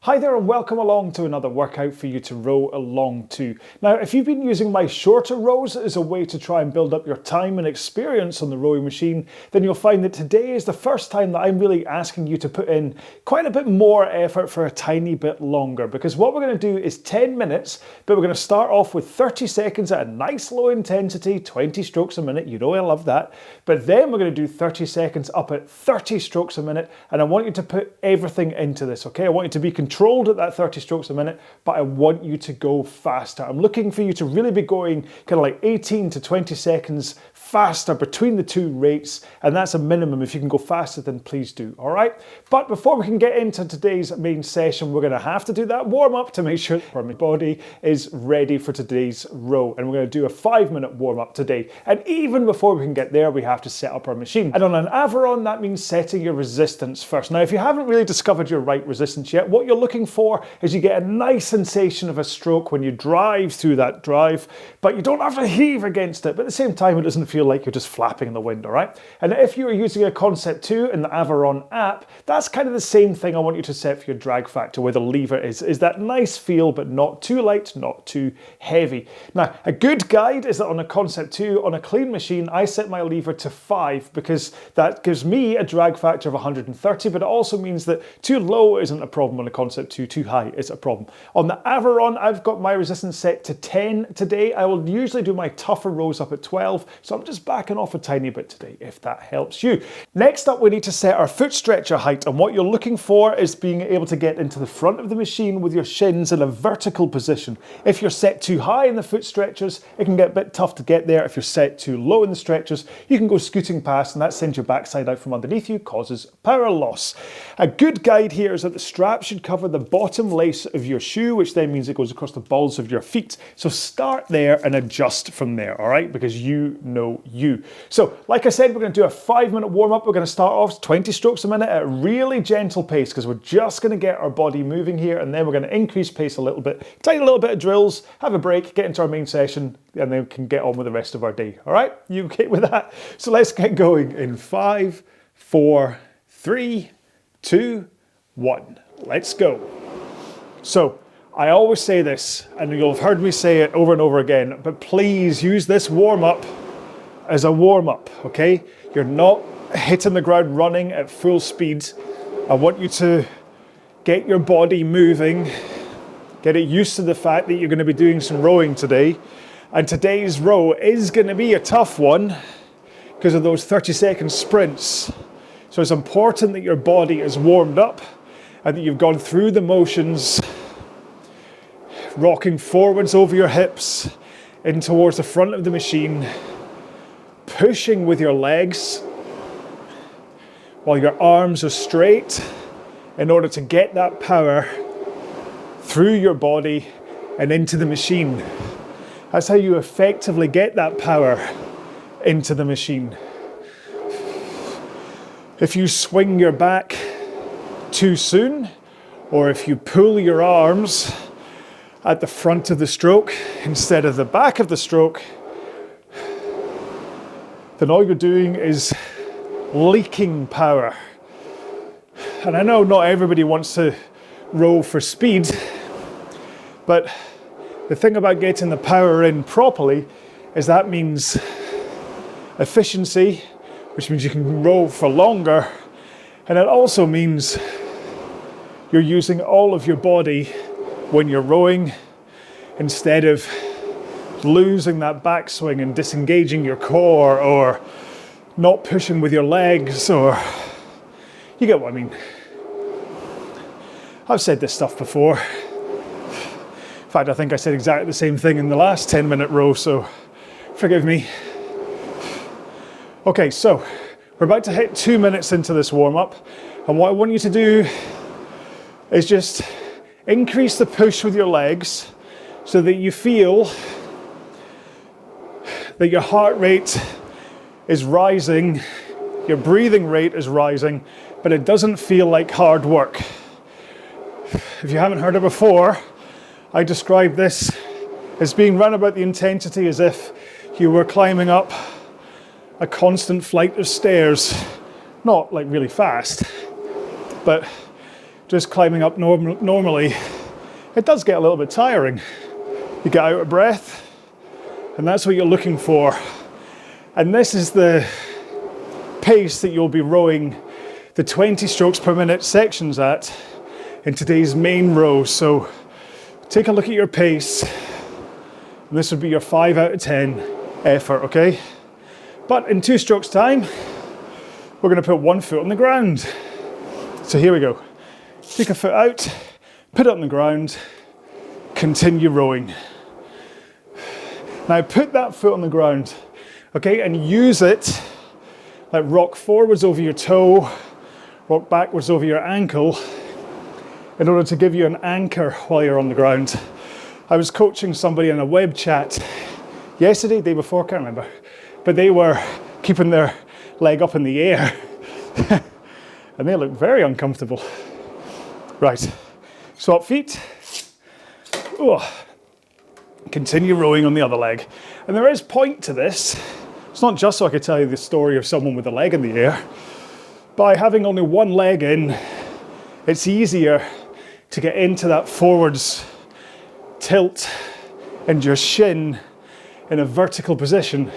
Hi there and welcome along to another workout for you to row along to. Now, if you've been using my shorter rows as a way to try and build up your time and experience on the rowing machine, then you'll find that today is the first time that I'm really asking you to put in quite a bit more effort for a tiny bit longer, because what we're going to do is 10 minutes, but we're going to start off with 30 seconds at a nice low intensity, 20 strokes a minute. You know I love that. But then we're going to do 30 seconds up at 30 strokes a minute, and I want you to put everything into this, okay? I want you to be controlled at that 30 strokes a minute, but I want you to go faster. I'm looking for you to really be going kind of like 18 to 20 seconds faster between the two rates, and that's a minimum. If you can go faster, then please do, all right? But before we can get into today's main session, we're gonna have to do that warm up to make sure our body is ready for today's row. And we're gonna do a 5-minute warm up today. And even before we can get there, we have to set up our machine. And on an Aviron, that means setting your resistance first. Now, if you haven't really discovered your right resistance yet, what you're looking for is you get a nice sensation of a stroke when you drive through that drive, but you don't have to heave against it. But at the same time, it doesn't feel like you're just flapping in the wind, all right? And if you are using a Concept 2 in the Aviron app, that's kind of the same thing I want you to set for your drag factor, where the lever is that nice feel, but not too light, not too heavy. Now, a good guide is that on a Concept 2, on a clean machine, I set my lever to 5 because that gives me a drag factor of 130, but it also means that too low isn't a problem on a Concept 2, too high is a problem. On the Aviron, I've got my resistance set to 10 today. I will usually do my tougher rows up at 12, so I'm just backing off a tiny bit today, if that helps you. Next up, we need to set our foot stretcher height, and what you're looking for is being able to get into the front of the machine with your shins in a vertical position. If you're set too high in the foot stretchers, it can get a bit tough to get there. If you're set too low in the stretchers, you can go scooting past, and that sends your backside out from underneath you, causes power loss. A good guide here is that the strap should cover the bottom lace of your shoe, which then means it goes across the balls of your feet. So start there and adjust from there, all right? Because you know you. So, like I said, we're going to do a 5-minute warm-up. We're going to start off 20 strokes a minute at a really gentle pace, because we're just going to get our body moving here, and then we're going to increase pace a little bit, tiny little bit of drills, have a break, get into our main session, and then we can get on with the rest of our day, all right? You okay with that? So let's get going in 5, 4, 3, 2, 1. Let's go. So, I always say this, and you'll have heard me say it over and over again, but please use this warm-up as a warm-up, okay? You're not hitting the ground running at full speed. I want you to get your body moving, get it used to the fact that you're going to be doing some rowing today. And today's row is going to be a tough one because of those 30-second sprints. So it's important that your body is warmed up and that you've gone through the motions, rocking forwards over your hips in towards the front of the machine, pushing with your legs while your arms are straight in order to get that power through your body and into the machine. That's how you effectively get that power into the machine. If you swing your back too soon, or if you pull your arms at the front of the stroke instead of the back of the stroke, then all you're doing is leaking power. And I know not everybody wants to row for speed, but the thing about getting the power in properly is that means efficiency, which means you can row for longer, and it also means you're using all of your body when you're rowing instead of losing that backswing and disengaging your core or not pushing with your legs, or you get what I mean. I've said this stuff before. In fact, I think I said exactly the same thing in the last 10-minute row, so forgive me. Okay, so we're about to hit 2 minutes into this warm-up, and what I want you to do is just increase the push with your legs so that you feel that your heart rate is rising, your breathing rate is rising, but it doesn't feel like hard work. If you haven't heard it before, I describe this as being run about the intensity as if you were climbing up a constant flight of stairs. Not like really fast, but just climbing up normally, it does get a little bit tiring. You get out of breath, and that's what you're looking for. And this is the pace that you'll be rowing the 20 strokes per minute sections at in today's main row. So take a look at your pace, and this would be your 5 out of 10 effort, okay? But in 2 strokes time, we're going to put 1 foot on the ground. So here we go. Take a foot out, put it on the ground, continue rowing. Now put that foot on the ground, okay, and use it, like rock forwards over your toe, rock backwards over your ankle, in order to give you an anchor while you're on the ground. I was coaching somebody in a web chat yesterday, day before, can't remember, but they were keeping their leg up in the air and they looked very uncomfortable. Right, swap feet. Oh. Continue rowing on the other leg. And there is point to this. It's not just so I could tell you the story of someone with a leg in the air. By having only one leg in, it's easier to get into that forwards tilt and your shin in a vertical position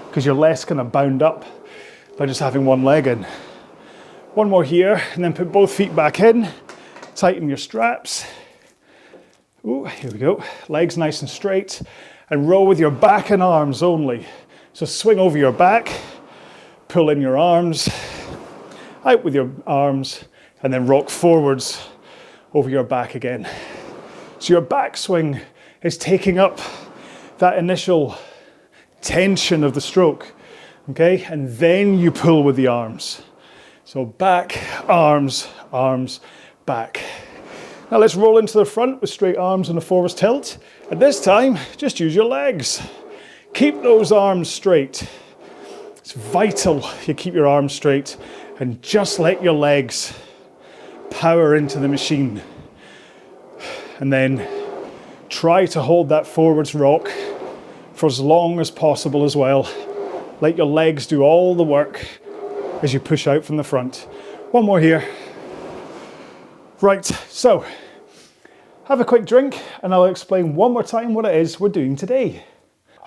because you're less kind of bound up by just having one leg in. One more here, and then put both feet back in, tighten your straps. Ooh, here we go. Legs nice and straight, and row with your back and arms only. So swing over your back, pull in your arms, out with your arms, and then rock forwards over your back again. So your backswing is taking up that initial tension of the stroke, okay? And then you pull with the arms. So back, arms, arms, back. Now let's roll into the front with straight arms and a forwards tilt. And this time, just use your legs. Keep those arms straight. It's vital you keep your arms straight and just let your legs power into the machine. And then try to hold that forwards rock for as long as possible as well. Let your legs do all the work as you push out from the front. One more here. Right, so have a quick drink and I'll explain one more time what it is we're doing today.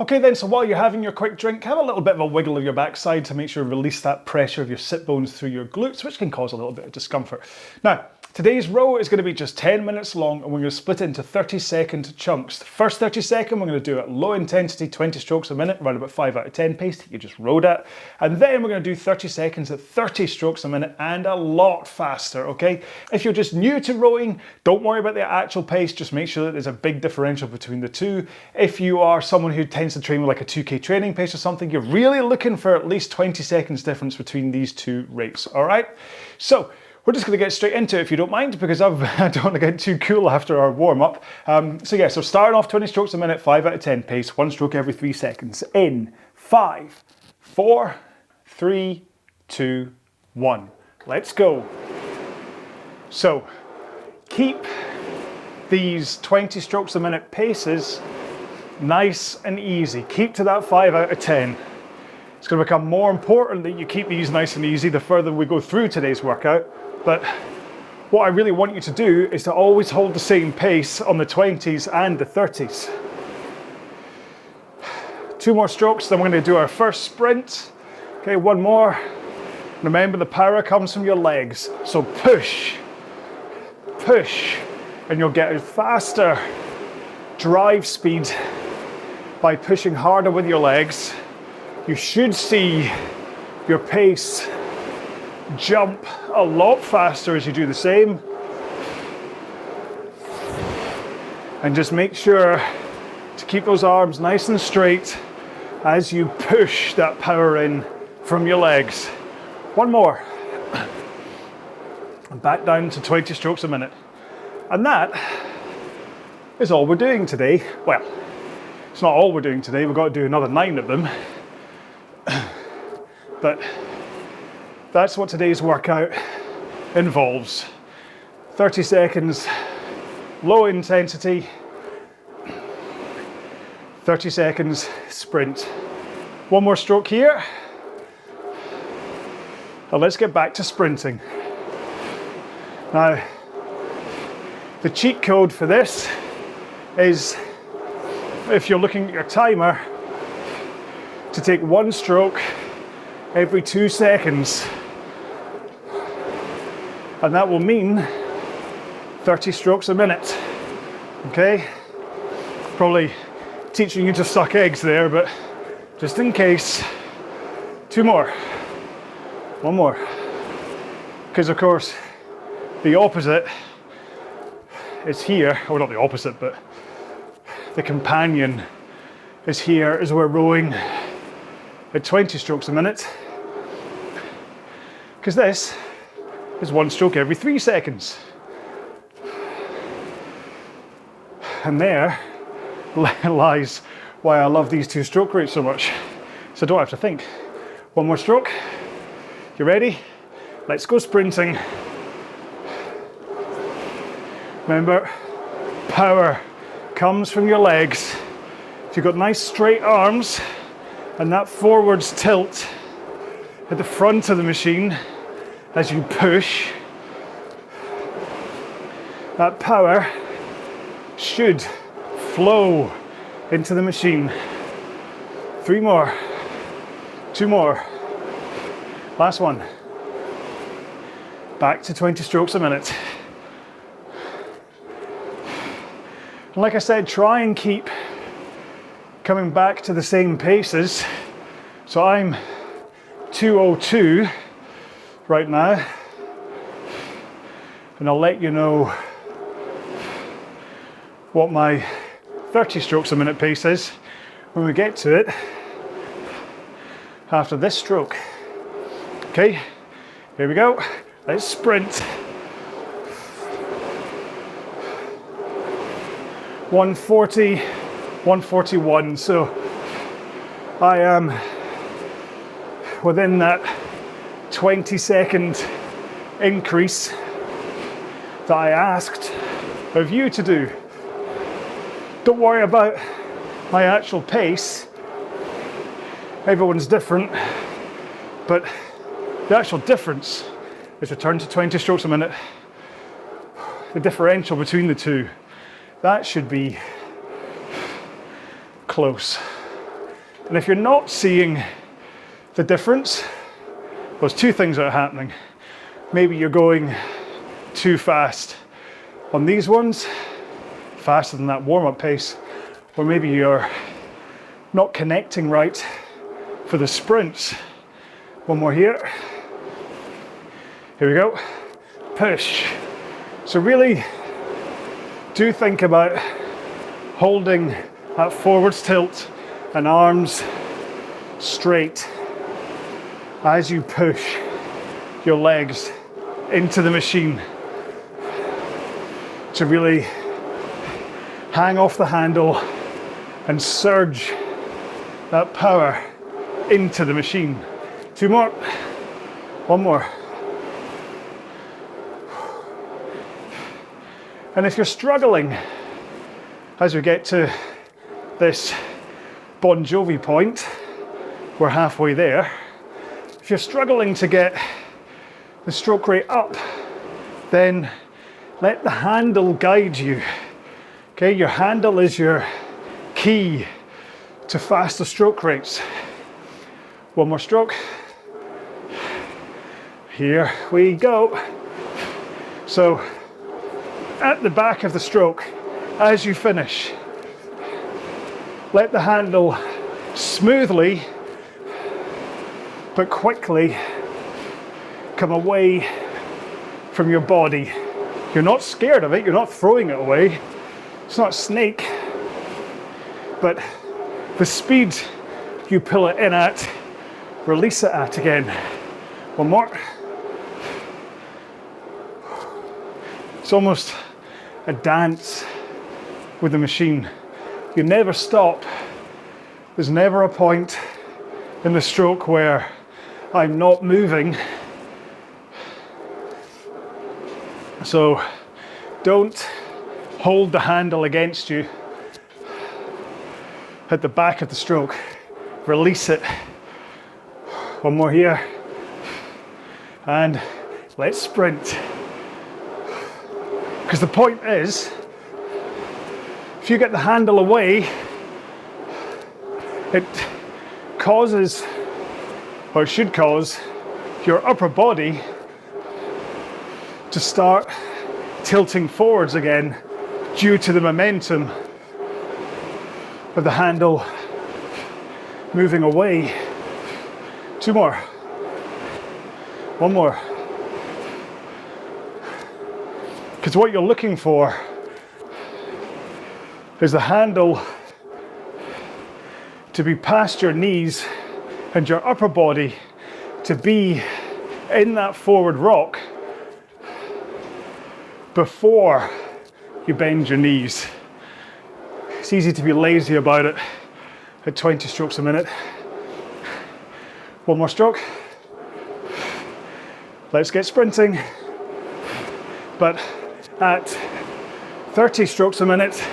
Okay then, so while you're having your quick drink, have a little bit of a wiggle of your backside to make sure you release that pressure of your sit bones through your glutes, which can cause a little bit of discomfort. Now, today's row is going to be just 10 minutes long and we're going to split it into 30-second chunks. The first 30-second we're going to do at low intensity, 20 strokes a minute, around about 5 out of 10 pace that you just rowed at. And then we're going to do 30 seconds at 30 strokes a minute and a lot faster, okay? If you're just new to rowing, don't worry about the actual pace, just make sure that there's a big differential between the two. If you are someone who tends to train with like a 2K training pace or something, you're really looking for at least 20 seconds difference between these two rates, all right? So, we're just going to get straight into it if you don't mind, because I don't want to get too cool after our warm-up. So starting off 20 strokes a minute, 5 out of 10 pace, 1 stroke every 3 seconds. In 5, 4, 3, 2, 1. Let's go. So keep these 20 strokes a minute paces nice and easy. Keep to that 5 out of 10. It's going to become more important that you keep these nice and easy the further we go through today's workout. But what I really want you to do is to always hold the same pace on the 20s and the 30s. 2 more strokes, then we're going to do our first sprint. Okay, 1 more. Remember, the power comes from your legs. So push, push, and you'll get a faster drive speed by pushing harder with your legs. You should see your pace jump a lot faster as you do the same. And just make sure to keep those arms nice and straight as you push that power in from your legs. 1 more. And back down to 20 strokes a minute. And that is all we're doing today. Well, it's not all we're doing today. We've got to do another 9 of them. But that's what today's workout involves. 30 seconds, low intensity, 30 seconds sprint. 1 more stroke here. And let's get back to sprinting. Now, The cheat code for this is, if you're looking at your timer, to take 1 stroke every 2 seconds. And that will mean 30 strokes a minute. Okay? Probably teaching you to suck eggs there, but just in case, 2 more. 1 more. Because of course, the opposite is here, or not the opposite, but the companion is here as we're rowing at 20 strokes a minute. Because this is 1 stroke every 3 seconds. And there lies why I love these 2 stroke rates so much. So I don't have to think. 1 more stroke. You ready? Let's go sprinting. Remember, power comes from your legs. If you've got nice straight arms and that forwards tilt at the front of the machine as you push, that power should flow into the machine. 3 more. 2 more. Last one. Back to 20 strokes a minute. And like I said, try and keep coming back to the same paces. So I'm 2:02 right now. And I'll let you know what my 30 strokes a minute pace is when we get to it after this stroke. Okay, here we go. Let's sprint. 140, 141. So I am within that 20-second increase that I asked of you to do. Don't worry about my actual pace. Everyone's different, but the actual difference is return to 20 strokes a minute. The differential between the two, that should be close. And if you're not seeing the difference, there's 2 things that are happening. Maybe you're going too fast on these ones, faster than that warm-up pace, or maybe you're not connecting right for the sprints. 1 more here. Here we go. Push. So really do think about holding that forwards tilt and arms straight as you push your legs into the machine to really hang off the handle and surge that power into the machine. 2 more. 1 more. And if you're struggling as we get to this Bon Jovi point, we're halfway there. If you're struggling to get the stroke rate up, then let the handle guide you. Okay, your handle is your key to faster stroke rates. 1 more stroke. Here we go. So at the back of the stroke, as you finish, let the handle smoothly but quickly come away from your body. You're not scared of it, you're not throwing it away. It's not a snake, but the speed you pull it in at, release it at again. 1 more. It's almost a dance with the machine. You never stop. There's never a point in the stroke where I'm not moving. So don't hold the handle against you at the back of the stroke. Release it. 1 more here. And let's sprint. Because the point is, if you get the handle away, it causes, or should cause, your upper body to start tilting forwards again due to the momentum of the handle moving away. 2 more. 1 more. Because what you're looking for is the handle to be past your knees and your upper body to be in that forward rock before you bend your knees. It's easy to be lazy about it at 20 strokes a minute. 1 more stroke. Let's get sprinting. But at 30 strokes a minute,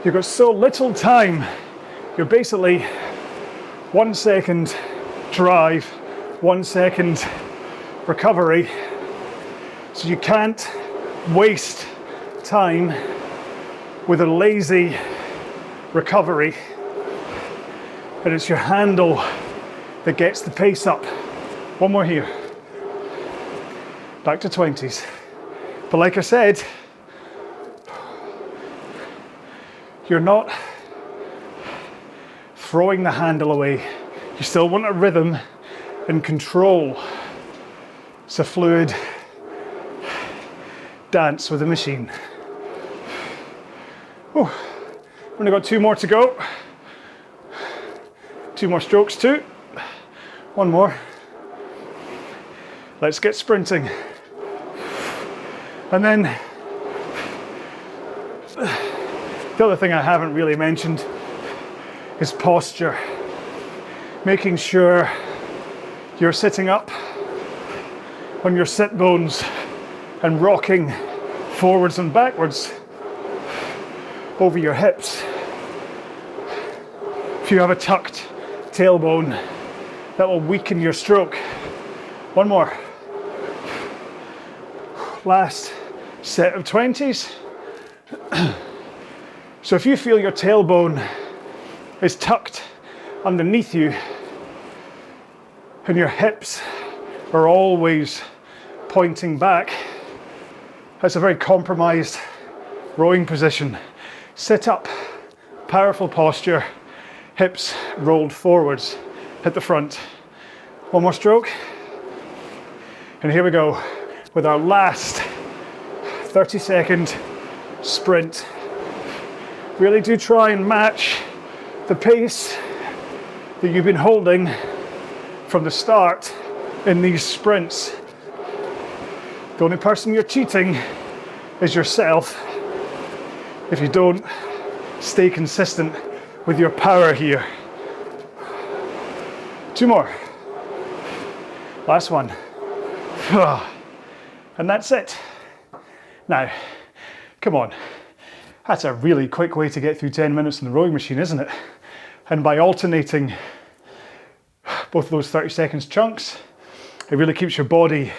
you've got so little time. You're basically 1 second drive, 1 second recovery. So you can't waste time with a lazy recovery. And it's your handle that gets the pace up. 1 more here. Back to 20s. But like I said, you're not throwing the handle away. You still want a rhythm and control. It's a fluid dance with the machine. Oh, we've only got 2 more to go. 2 more strokes too. 1 more. Let's get sprinting. And then the other thing I haven't really mentioned is posture. Making sure you're sitting up on your sit bones and rocking forwards and backwards over your hips. If you have a tucked tailbone, that will weaken your stroke. 1 more. Last set of 20s. So if you feel your tailbone is tucked underneath you and your hips are always pointing back, that's a very compromised rowing position. Sit up, powerful posture, hips rolled forwards, hit the front. 1 more stroke. And here we go with our last 30-second sprint. Really do try and match the pace that you've been holding from the start in these sprints. The only person you're cheating is yourself if you don't stay consistent with your power here. 2 more. Last one. And that's it. Now, come on. That's a really quick way to get through 10 minutes in the rowing machine, isn't it? And by alternating both of those 30 seconds chunks, it really keeps your body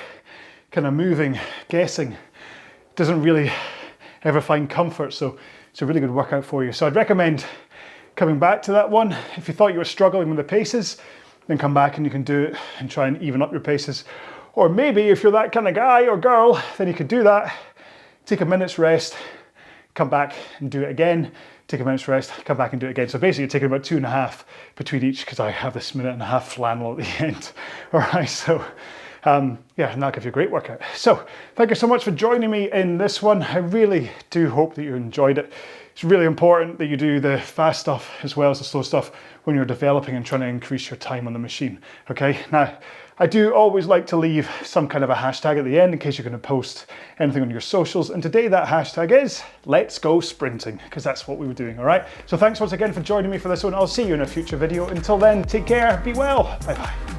kind of moving, guessing. It doesn't really ever find comfort, so it's a really good workout for you. So I'd recommend coming back to that one. If you thought you were struggling with the paces, then come back and you can do it and try and even up your paces. Or maybe if you're that kind of guy or girl, then you could do that, take a minute's rest, come back and do it again, take a minute's rest, come back and do it again. So basically you're taking about 2.5 between each because I have this 1.5-minute flannel at the end. All right, so yeah, and that'll give you a great workout. So thank you so much for joining me in this one. I really do hope that you enjoyed it. It's really important that you do the fast stuff as well as the slow stuff when you're developing and trying to increase your time on the machine. Okay, now I do always like to leave some kind of a hashtag at the end in case you're going to post anything on your socials. And today that hashtag is Let's Go Sprinting, because that's what we were doing. All right, so thanks once again for joining me for this one. I'll see you in a future video. Until then, take care, be well, bye bye.